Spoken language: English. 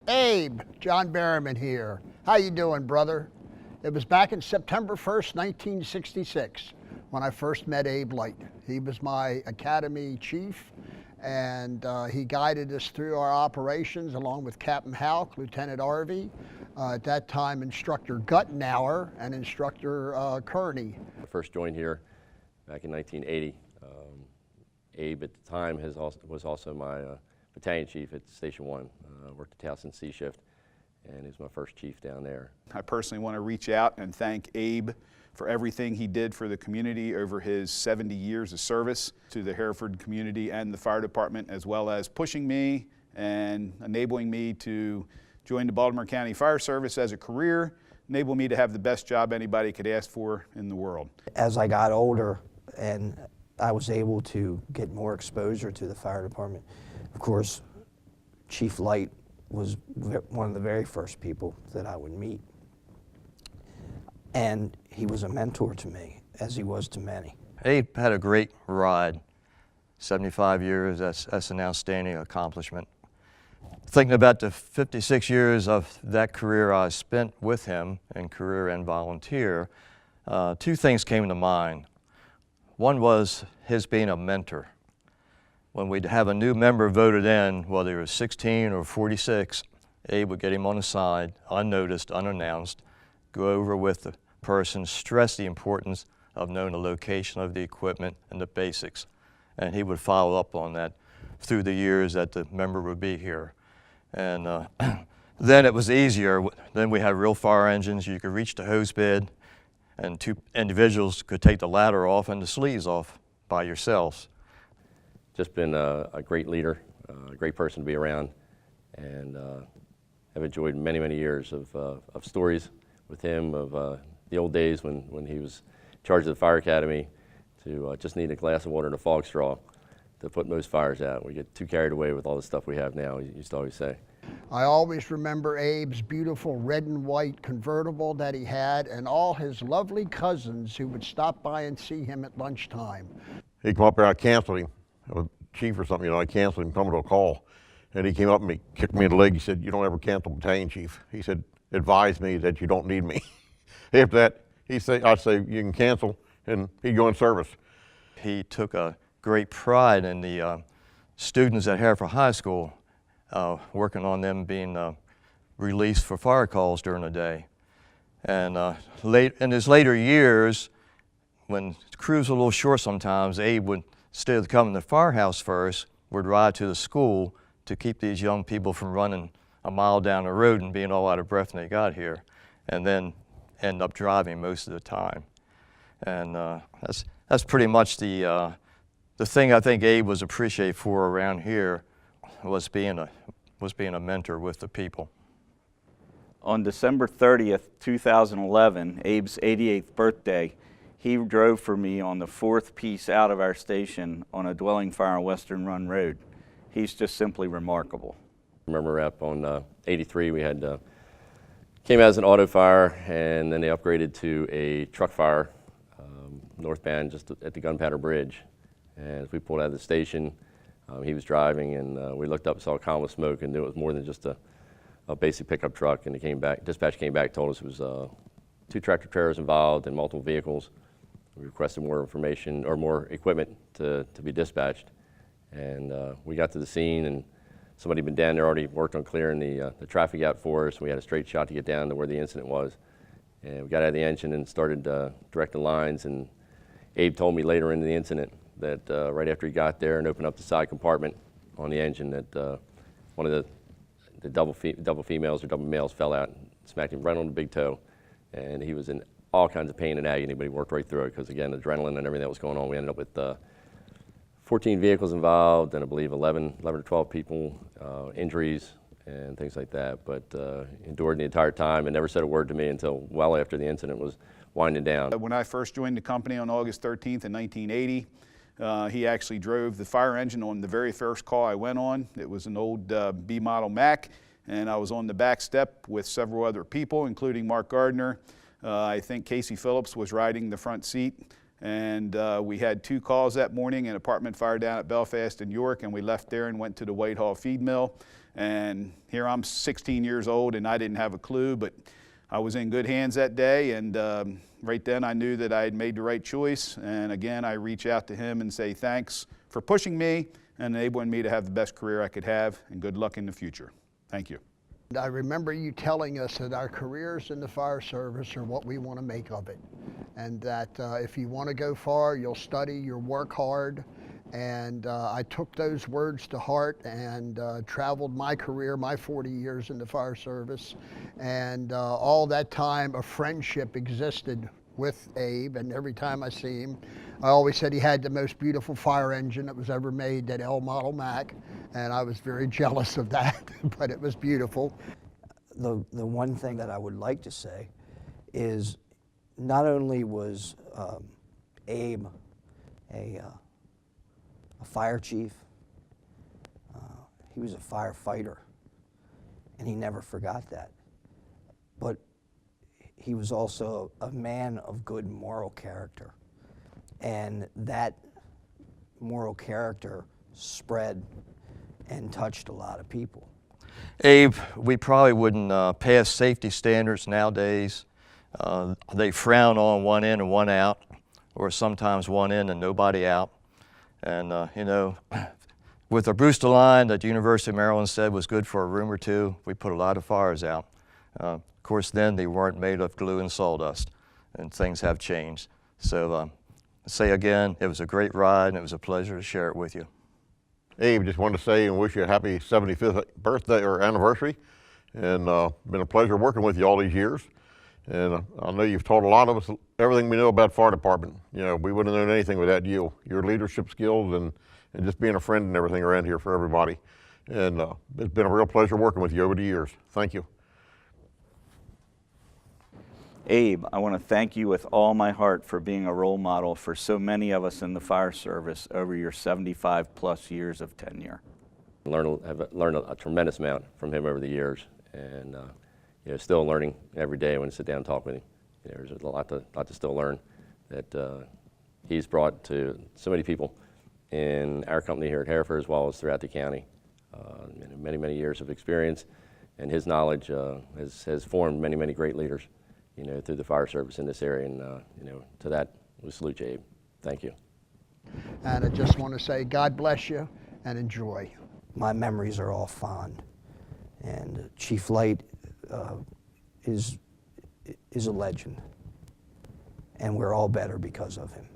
Abe, John Berryman here. How you doing, brother? It was back in September 1st, 1966, when I first met Abe Leight. He was my academy chief, and he guided us through our operations along with Captain Houck, Lieutenant Arvey, at that time Instructor Guttenauer, and Instructor Kearney. I first joined here back in 1980. Abe at the time was also my battalion chief at Station 1. Worked at Towson C shift, and he was my first chief down there. I personally want to reach out and thank Abe for everything he did for the community over his 70 years of service to the Hereford community and the fire department, as well as pushing me and enabling me to join the Baltimore County Fire Service as a career, enable me to have the best job anybody could ask for in the world. As I got older and I was able to get more exposure to the fire department, of course, Chief Leight was one of the very first people that I would meet. And he was a mentor to me, as he was to many. Abe had a great ride. 75 years, that's an outstanding accomplishment. Thinking about the 56 years of that career I spent with him, in career and volunteer, two things came to mind. One was his being a mentor. When we'd have a new member voted in, whether he was 16 or 46, Abe would get him on the side, unnoticed, unannounced, go over with the person, stress the importance of knowing the location of the equipment and the basics. And he would follow up on that through the years that the member would be here. And then it was easier. Then we had real fire engines. You could reach the hose bed, and two individuals could take the ladder off and the sleeves off by yourselves. Just been a great leader, a great person to be around, and have enjoyed many, many years of stories with him of the old days when he was in charge of the fire academy, to just need a glass of water and a fog straw to put most fires out. We get too carried away with all the stuff we have now, he used to always say. I always remember Abe's beautiful red and white convertible that he had, and all his lovely cousins who would stop by and see him at lunchtime. He come up here, I canceled him. I was chief or something, I canceled him, coming to a call. And he came up and he kicked me in the leg. He said, "You don't ever cancel battalion chief." He said, "Advise me that you don't need me." After that, I'd say, "You can cancel," and he'd go in service. He took a great pride in the students at Hereford High School, working on them being released for fire calls during the day. And in his later years, when crews were a little short sometimes, Abe would, instead of coming to the firehouse first, would ride to the school to keep these young people from running a mile down the road and being all out of breath when they got here, and then end up driving most of the time. And that's pretty much the thing I think Abe was appreciated for around here, was being a mentor with the people. On December 30th, 2011, Abe's 88th birthday, he drove for me on the fourth piece out of our station on a dwelling fire on Western Run Road. He's just simply remarkable. I remember up on 83, we had came out as an auto fire, and then they upgraded to a truck fire northbound just at the Gunpowder Bridge. And as we pulled out of the station, he was driving, and we looked up and saw a column of smoke and knew it was more than just a basic pickup truck. And dispatch came back, told us it was 2 tractor trailers involved and multiple vehicles. We requested more information or more equipment to be dispatched. And we got to the scene, and somebody had been down there, already worked on clearing the traffic out for us. We had a straight shot to get down to where the incident was. And we got out of the engine and started directing lines. And Abe told me later in the incident that right after he got there and opened up the side compartment on the engine, that one of the double females or double males fell out and smacked him right on the big toe. And he was in all kinds of pain and agony, but he worked right through it because, again, adrenaline and everything that was going on. We ended up with 14 vehicles involved, and I believe 11 or 12 people, injuries and things like that, but endured the entire time and never said a word to me until well after the incident was winding down. When I first joined the company on August 13th in 1980, he actually drove the fire engine on the very first call I went on. It was an old B model Mack, and I was on the back step with several other people, including Mark Gardner. I think Casey Phillips was riding the front seat, And we had 2 calls that morning, an apartment fire down at Belfast and York, and we left there and went to the Whitehall feed mill. And here I'm 16 years old and I didn't have a clue, but I was in good hands that day, and right then I knew that I had made the right choice. And again, I reach out to him and say thanks for pushing me and enabling me to have the best career I could have, and good luck in the future. Thank you. I remember you telling us that our careers in the fire service are what we want to make of it, and that if you want to go far, you'll study, you'll work hard. And I took those words to heart and traveled my career, my 40 years in the fire service. And all that time, a friendship existed with Abe. And every time I see him, I always said he had the most beautiful fire engine that was ever made, that L model Mac. And I was very jealous of that, but it was beautiful. The one thing that I would like to say is not only was Abe a fire chief, he was a firefighter, and he never forgot that. But he was also a man of good moral character, and that moral character spread and touched a lot of people. Abe, we probably wouldn't pass safety standards nowadays. They frown on one in and one out, or sometimes one in and nobody out. And you know, with the Brewster line that the University of Maryland said was good for a room or two, we put a lot of fires out. Of course, then they weren't made of glue and sawdust, and things have changed. So say again, it was a great ride, and it was a pleasure to share it with you. Abe, just wanted to say and wish you a happy 75th birthday or anniversary. And been a pleasure working with you all these years. And I know you've taught a lot of us everything we know about fire department. You know, we wouldn't have known anything without you, your leadership skills and just being a friend and everything around here for everybody. And it's been a real pleasure working with you over the years. Thank you. Abe, I want to thank you with all my heart for being a role model for so many of us in the fire service over your 75+ years of tenure. I've learned a tremendous amount from him over the years, and you know, still learning every day when I sit down and talk with him. You know, there's a lot to still learn that he's brought to so many people in our company here at Hereford, as well as throughout the county. Many, many years of experience, and his knowledge has formed many, many great leaders, you know, through the fire service in this area. And you know, to that, we salute you, Abe. Thank you. And I just want to say, God bless you and enjoy. My memories are all fond, and Chief Light is a legend, and we're all better because of him.